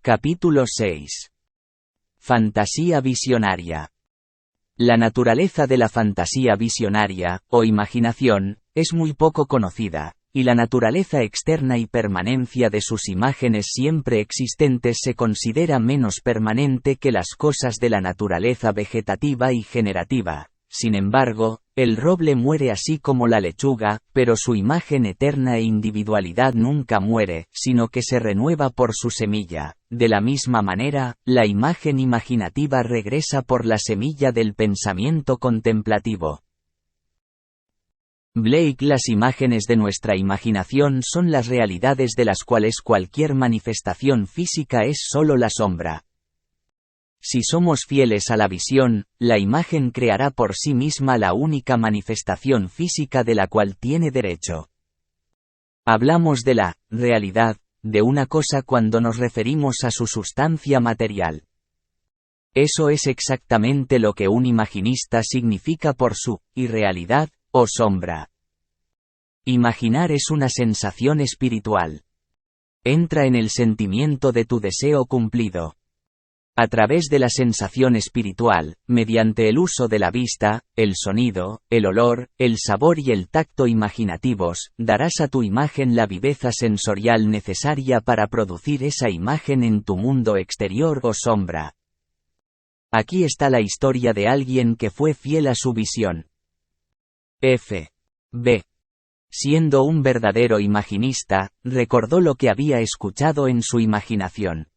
Capítulo 6. Fantasía visionaria. La naturaleza de la fantasía visionaria, o imaginación, es muy poco conocida, y la naturaleza externa y permanencia de sus imágenes siempre existentes se considera menos permanente que las cosas de la naturaleza vegetativa y generativa. Sin embargo, el roble muere así como la lechuga, pero su imagen eterna e individualidad nunca muere, sino que se renueva por su semilla. De la misma manera, la imagen imaginativa regresa por la semilla del pensamiento contemplativo. Blake. Las imágenes de nuestra imaginación son las realidades de las cuales cualquier manifestación física es solo la sombra. Si somos fieles a la visión, la imagen creará por sí misma la única manifestación física de la cual tiene derecho. Hablamos de la realidad de una cosa cuando nos referimos a su sustancia material. Eso es exactamente lo que un imaginista significa por su irrealidad o sombra. Imaginar es una sensación espiritual. Entra en el sentimiento de tu deseo cumplido. A través de la sensación espiritual, mediante el uso de la vista, el sonido, el olor, el sabor y el tacto imaginativos, darás a tu imagen la viveza sensorial necesaria para producir esa imagen en tu mundo exterior o sombra. Aquí está la historia de alguien que fue fiel a su visión. F.B. Siendo un verdadero imaginista, recordó lo que había escuchado en su imaginación.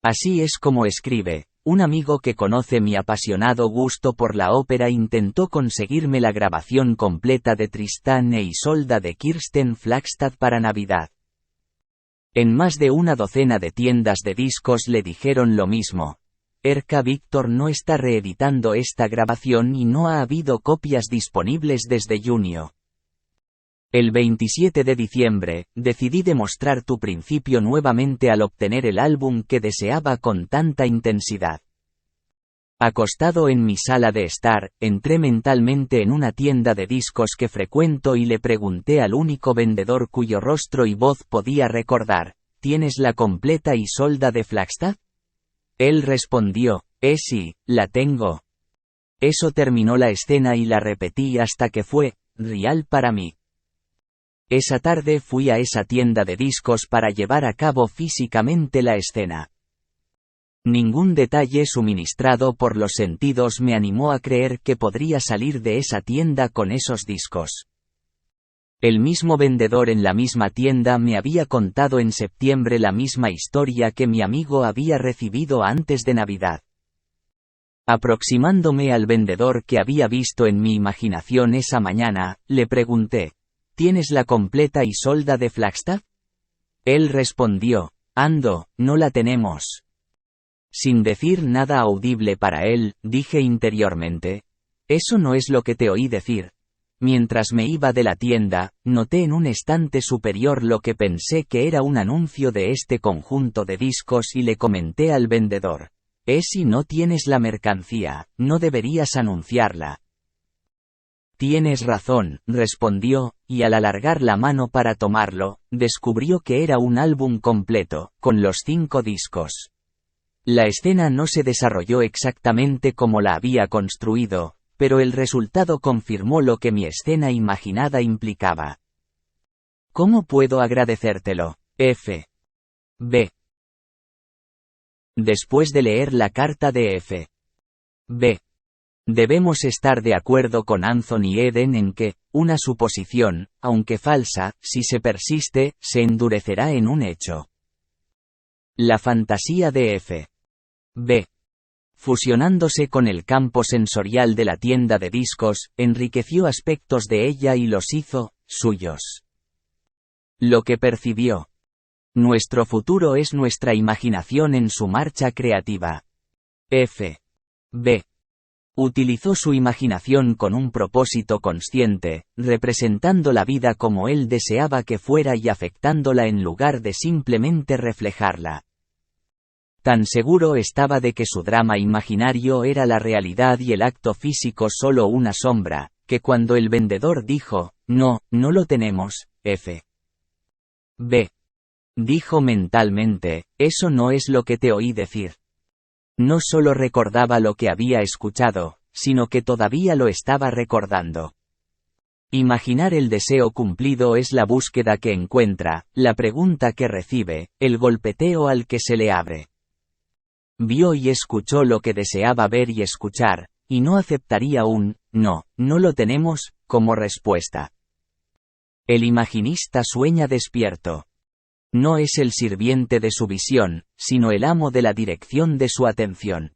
Así es como escribe: un amigo que conoce mi apasionado gusto por la ópera intentó conseguirme la grabación completa de Tristán e Isolda de Kirsten Flagstad para Navidad. En más de una docena de tiendas de discos le dijeron lo mismo. Erka Víctor no está reeditando esta grabación y no ha habido copias disponibles desde junio. El 27 de diciembre, decidí demostrar tu principio nuevamente al obtener el álbum que deseaba con tanta intensidad. Acostado en mi sala de estar, entré mentalmente en una tienda de discos que frecuento y le pregunté al único vendedor cuyo rostro y voz podía recordar: ¿tienes la completa Isolda de Flagstad? Él respondió: sí, la tengo. Eso terminó la escena y la repetí hasta que fue real para mí. Esa tarde fui a esa tienda de discos para llevar a cabo físicamente la escena. Ningún detalle suministrado por los sentidos me animó a creer que podría salir de esa tienda con esos discos. El mismo vendedor en la misma tienda me había contado en septiembre la misma historia que mi amigo había recibido antes de Navidad. Aproximándome al vendedor que había visto en mi imaginación esa mañana, le pregunté: ¿tienes la completa Isolda de Flagstad? Él respondió: no la tenemos. Sin decir nada audible para él, dije interiormente: eso no es lo que te oí decir. Mientras me iba de la tienda, noté en un estante superior lo que pensé que era un anuncio de este conjunto de discos y le comenté al vendedor: si no tienes la mercancía, no deberías anunciarla. Tienes razón, respondió, y al alargar la mano para tomarlo, descubrió que era un álbum completo, con los 5 discos. La escena no se desarrolló exactamente como la había construido, pero el resultado confirmó lo que mi escena imaginada implicaba. ¿Cómo puedo agradecértelo, F.B.? Después de leer la carta de F.B., debemos estar de acuerdo con Anthony Eden en que, una suposición, aunque falsa, si se persiste, se endurecerá en un hecho. La fantasía de F.B., fusionándose con el campo sensorial de la tienda de discos, enriqueció aspectos de ella y los hizo suyos. Lo que percibió. Nuestro futuro es nuestra imaginación en su marcha creativa. F.B. utilizó su imaginación con un propósito consciente, representando la vida como él deseaba que fuera y afectándola en lugar de simplemente reflejarla. Tan seguro estaba de que su drama imaginario era la realidad y el acto físico solo una sombra, que cuando el vendedor dijo: no lo tenemos, F.B., Dijo mentalmente, eso no es lo que te oí decir. No solo recordaba lo que había escuchado, sino que todavía lo estaba recordando. Imaginar el deseo cumplido es la búsqueda que encuentra, la pregunta que recibe, el golpeteo al que se le abre. Vio y escuchó lo que deseaba ver y escuchar, y no aceptaría un «no, no lo tenemos» como respuesta. El imaginista sueña despierto. No es el sirviente de su visión, sino el amo de la dirección de su atención.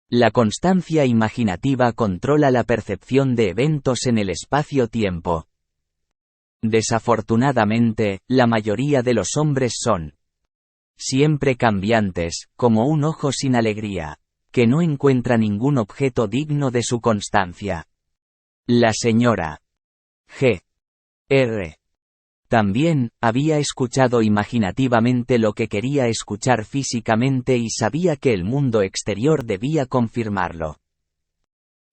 La constancia imaginativa controla la percepción de eventos en el espacio-tiempo. Desafortunadamente, la mayoría de los hombres son siempre cambiantes, como un ojo sin alegría, que no encuentra ningún objeto digno de su constancia. La señora G.R. también había escuchado imaginativamente lo que quería escuchar físicamente y sabía que el mundo exterior debía confirmarlo.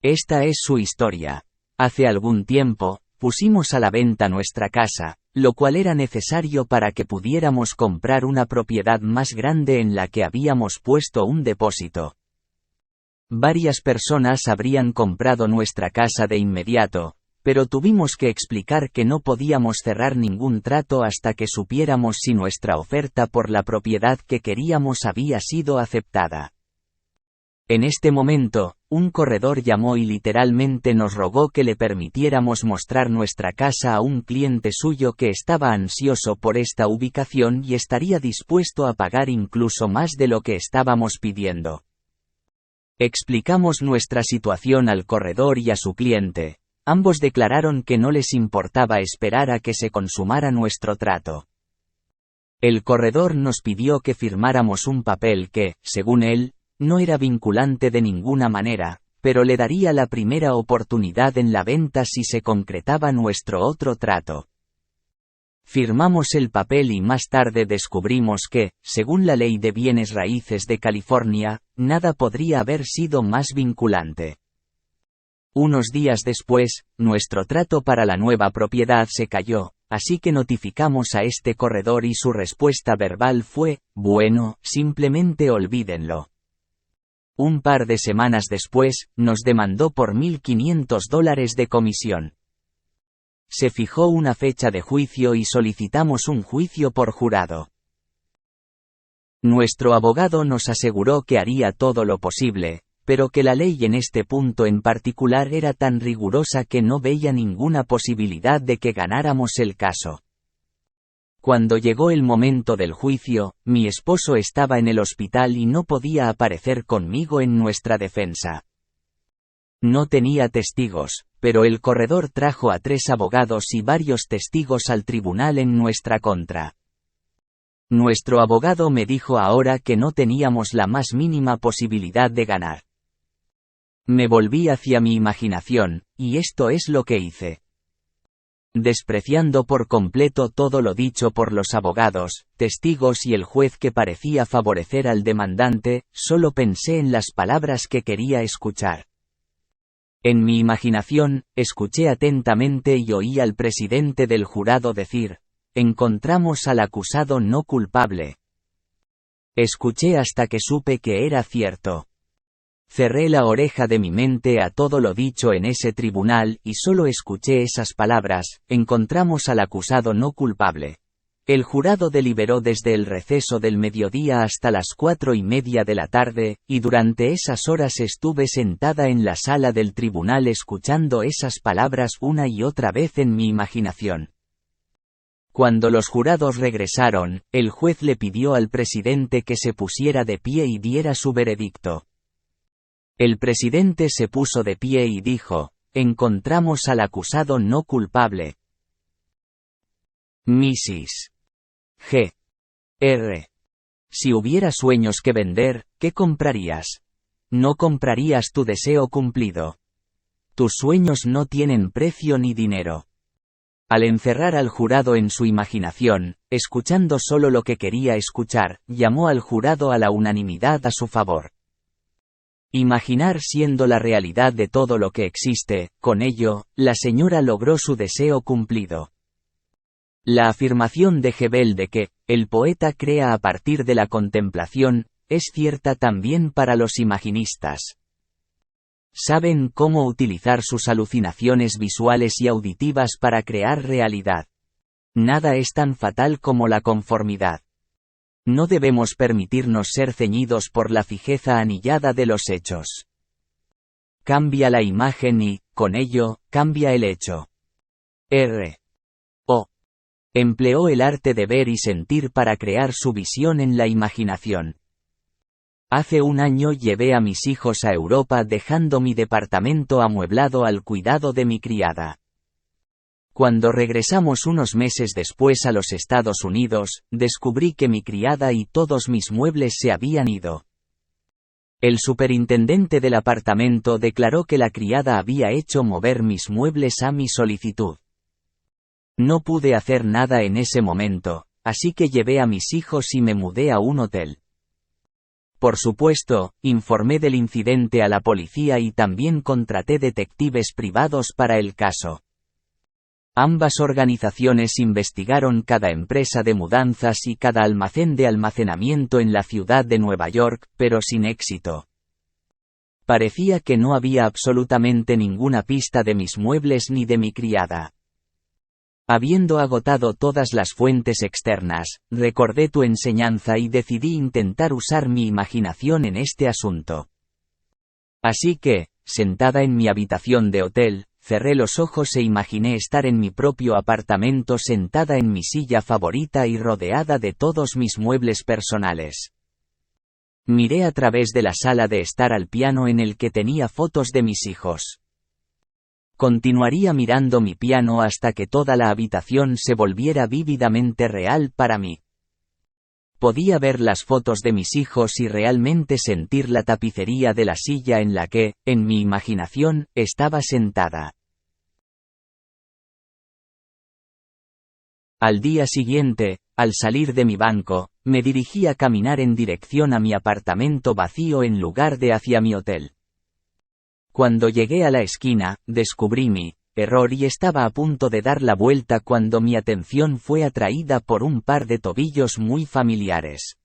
Esta es su historia. Hace algún tiempo, pusimos a la venta nuestra casa, lo cual era necesario para que pudiéramos comprar una propiedad más grande en la que habíamos puesto un depósito. Varias personas habrían comprado nuestra casa de inmediato, pero tuvimos que explicar que no podíamos cerrar ningún trato hasta que supiéramos si nuestra oferta por la propiedad que queríamos había sido aceptada. En este momento, un corredor llamó y literalmente nos rogó que le permitiéramos mostrar nuestra casa a un cliente suyo que estaba ansioso por esta ubicación y estaría dispuesto a pagar incluso más de lo que estábamos pidiendo. Explicamos nuestra situación al corredor y a su cliente. Ambos declararon que no les importaba esperar a que se consumara nuestro trato. El corredor nos pidió que firmáramos un papel que, según él, no era vinculante de ninguna manera, pero le daría la primera oportunidad en la venta si se concretaba nuestro otro trato. Firmamos el papel y más tarde descubrimos que, según la ley de bienes raíces de California, nada podría haber sido más vinculante. Unos días después, nuestro trato para la nueva propiedad se cayó, así que notificamos a este corredor y su respuesta verbal fue, bueno, simplemente olvídenlo. Un par de semanas después, nos demandó por $1,500 de comisión. Se fijó una fecha de juicio y solicitamos un juicio por jurado. Nuestro abogado nos aseguró que haría todo lo posible, pero que la ley en este punto en particular era tan rigurosa que no veía ninguna posibilidad de que ganáramos el caso. Cuando llegó el momento del juicio, mi esposo estaba en el hospital y no podía aparecer conmigo en nuestra defensa. No tenía testigos, pero el corredor trajo a 3 abogados y varios testigos al tribunal en nuestra contra. Nuestro abogado me dijo ahora que no teníamos la más mínima posibilidad de ganar. Me volví hacia mi imaginación, y esto es lo que hice. Despreciando por completo todo lo dicho por los abogados, testigos y el juez que parecía favorecer al demandante, solo pensé en las palabras que quería escuchar. En mi imaginación, escuché atentamente y oí al presidente del jurado decir, «Encontramos al acusado no culpable». Escuché hasta que supe que era cierto. Cerré la oreja de mi mente a todo lo dicho en ese tribunal y solo escuché esas palabras, encontramos al acusado no culpable. El jurado deliberó desde el receso del mediodía hasta las 4:30 de la tarde, y durante esas horas estuve sentada en la sala del tribunal escuchando esas palabras una y otra vez en mi imaginación. Cuando los jurados regresaron, el juez le pidió al presidente que se pusiera de pie y diera su veredicto. El presidente se puso de pie y dijo, «Encontramos al acusado no culpable». Mrs. G.R. Si hubiera sueños que vender, ¿qué comprarías? No comprarías tu deseo cumplido. Tus sueños no tienen precio ni dinero. Al encerrar al jurado en su imaginación, escuchando solo lo que quería escuchar, llamó al jurado a la unanimidad a su favor. Imaginar siendo la realidad de todo lo que existe, con ello, la señora logró su deseo cumplido. La afirmación de Hebel de que el poeta crea a partir de la contemplación es cierta también para los imaginistas. Saben cómo utilizar sus alucinaciones visuales y auditivas para crear realidad. Nada es tan fatal como la conformidad. No debemos permitirnos ser ceñidos por la fijeza anillada de los hechos. Cambia la imagen y, con ello, cambia el hecho. R.O. empleó el arte de ver y sentir para crear su visión en la imaginación. Hace un año llevé a mis hijos a Europa dejando mi departamento amueblado al cuidado de mi criada. Cuando regresamos unos meses después a los Estados Unidos, descubrí que mi criada y todos mis muebles se habían ido. El superintendente del apartamento declaró que la criada había hecho mover mis muebles a mi solicitud. No pude hacer nada en ese momento, así que llevé a mis hijos y me mudé a un hotel. Por supuesto, informé del incidente a la policía y también contraté detectives privados para el caso. Ambas organizaciones investigaron cada empresa de mudanzas y cada almacén de almacenamiento en la ciudad de Nueva York, pero sin éxito. Parecía que no había absolutamente ninguna pista de mis muebles ni de mi criada. Habiendo agotado todas las fuentes externas, recordé tu enseñanza y decidí intentar usar mi imaginación en este asunto. Así que, sentada en mi habitación de hotel, cerré los ojos e imaginé estar en mi propio apartamento sentada en mi silla favorita y rodeada de todos mis muebles personales. Miré a través de la sala de estar al piano en el que tenía fotos de mis hijos. Continuaría mirando mi piano hasta que toda la habitación se volviera vívidamente real para mí. Podía ver las fotos de mis hijos y realmente sentir la tapicería de la silla en la que, en mi imaginación, estaba sentada. Al día siguiente, al salir de mi banco, me dirigí a caminar en dirección a mi apartamento vacío en lugar de hacia mi hotel. Cuando llegué a la esquina, descubrí mi error y estaba a punto de dar la vuelta cuando mi atención fue atraída por un par de tobillos muy familiares.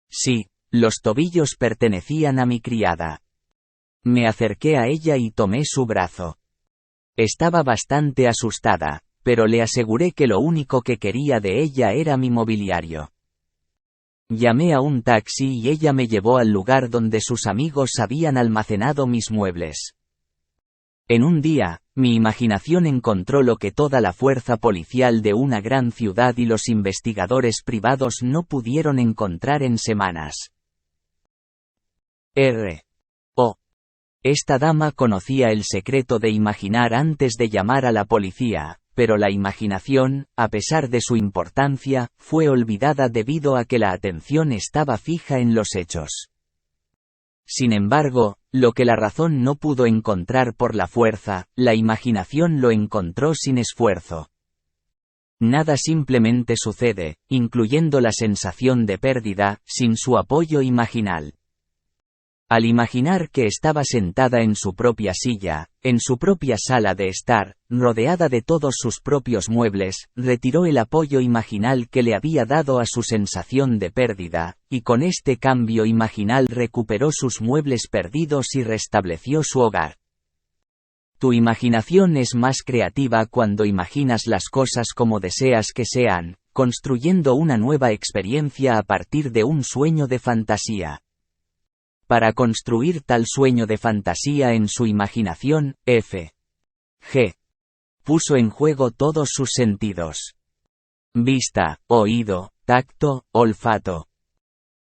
Sí, los tobillos pertenecían a mi criada. Me acerqué a ella y tomé su brazo. Estaba bastante asustada, pero le aseguré que lo único que quería de ella era mi mobiliario. Llamé a un taxi y ella me llevó al lugar donde sus amigos habían almacenado mis muebles. En un día, mi imaginación encontró lo que toda la fuerza policial de una gran ciudad y los investigadores privados no pudieron encontrar en semanas. R.O. Esta dama conocía el secreto de imaginar antes de llamar a la policía, pero la imaginación, a pesar de su importancia, fue olvidada debido a que la atención estaba fija en los hechos. Sin embargo, lo que la razón no pudo encontrar por la fuerza, la imaginación lo encontró sin esfuerzo. Nada simplemente sucede, incluyendo la sensación de pérdida, sin su apoyo imaginal. Al imaginar que estaba sentada en su propia silla, en su propia sala de estar, rodeada de todos sus propios muebles, retiró el apoyo imaginal que le había dado a su sensación de pérdida, y con este cambio imaginal recuperó sus muebles perdidos y restableció su hogar. Tu imaginación es más creativa cuando imaginas las cosas como deseas que sean, construyendo una nueva experiencia a partir de un sueño de fantasía. Para construir tal sueño de fantasía en su imaginación, F.G. puso en juego todos sus sentidos. Vista, oído, tacto, olfato.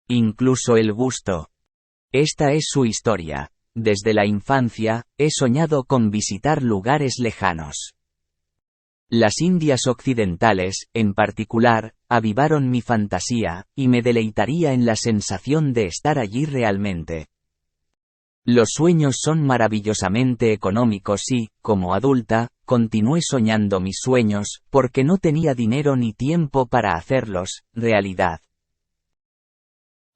Incluso el gusto. Esta es su historia. Desde la infancia, he soñado con visitar lugares lejanos. Las Indias Occidentales, en particular, avivaron mi fantasía, y me deleitaría en la sensación de estar allí realmente. Los sueños son maravillosamente económicos y, como adulta, continué soñando mis sueños, porque no tenía dinero ni tiempo para hacerlos realidad.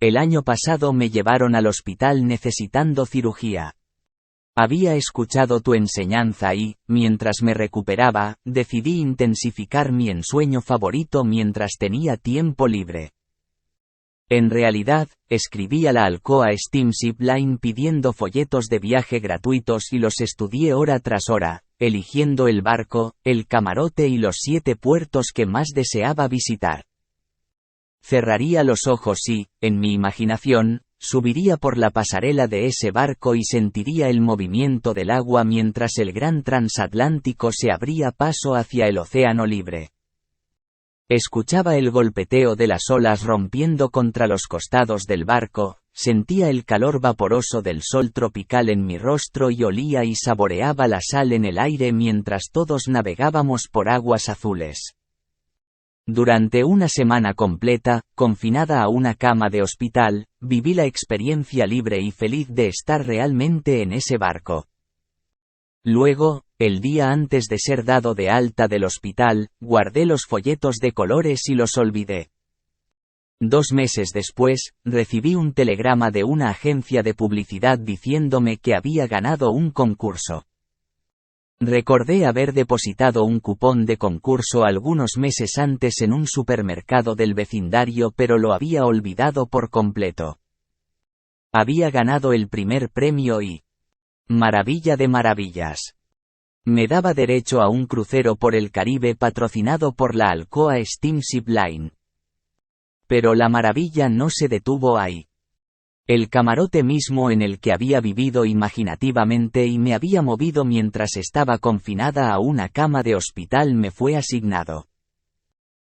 El año pasado me llevaron al hospital necesitando cirugía. Había escuchado tu enseñanza y, mientras me recuperaba, decidí intensificar mi ensueño favorito mientras tenía tiempo libre. En realidad, escribí a la Alcoa Steamship Line pidiendo folletos de viaje gratuitos y los estudié hora tras hora, eligiendo el barco, el camarote y los 7 puertos que más deseaba visitar. Cerraría los ojos y, en mi imaginación, subiría por la pasarela de ese barco y sentiría el movimiento del agua mientras el gran transatlántico se abría paso hacia el océano libre. Escuchaba el golpeteo de las olas rompiendo contra los costados del barco, sentía el calor vaporoso del sol tropical en mi rostro y olía y saboreaba la sal en el aire mientras todos navegábamos por aguas azules. Durante una semana completa, confinada a una cama de hospital, viví la experiencia libre y feliz de estar realmente en ese barco. Luego, el día antes de ser dado de alta del hospital, guardé los folletos de colores y los olvidé. 2 meses después, recibí un telegrama de una agencia de publicidad diciéndome que había ganado un concurso. Recordé haber depositado un cupón de concurso algunos meses antes en un supermercado del vecindario, pero lo había olvidado por completo. Había ganado el primer premio y... ¡maravilla de maravillas! Me daba derecho a un crucero por el Caribe patrocinado por la Alcoa Steamship Line. Pero la maravilla no se detuvo ahí. El camarote mismo en el que había vivido imaginativamente y me había movido mientras estaba confinada a una cama de hospital me fue asignado.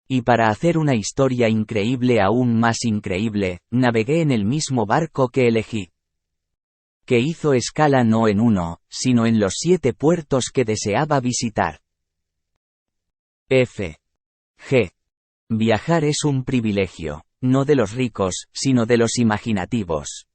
Y para hacer una historia increíble aún más increíble, navegué en el mismo barco que elegí. Que hizo escala no en uno, sino en los 7 puertos que deseaba visitar. G. Viajar es un privilegio, no de los ricos, sino de los imaginativos.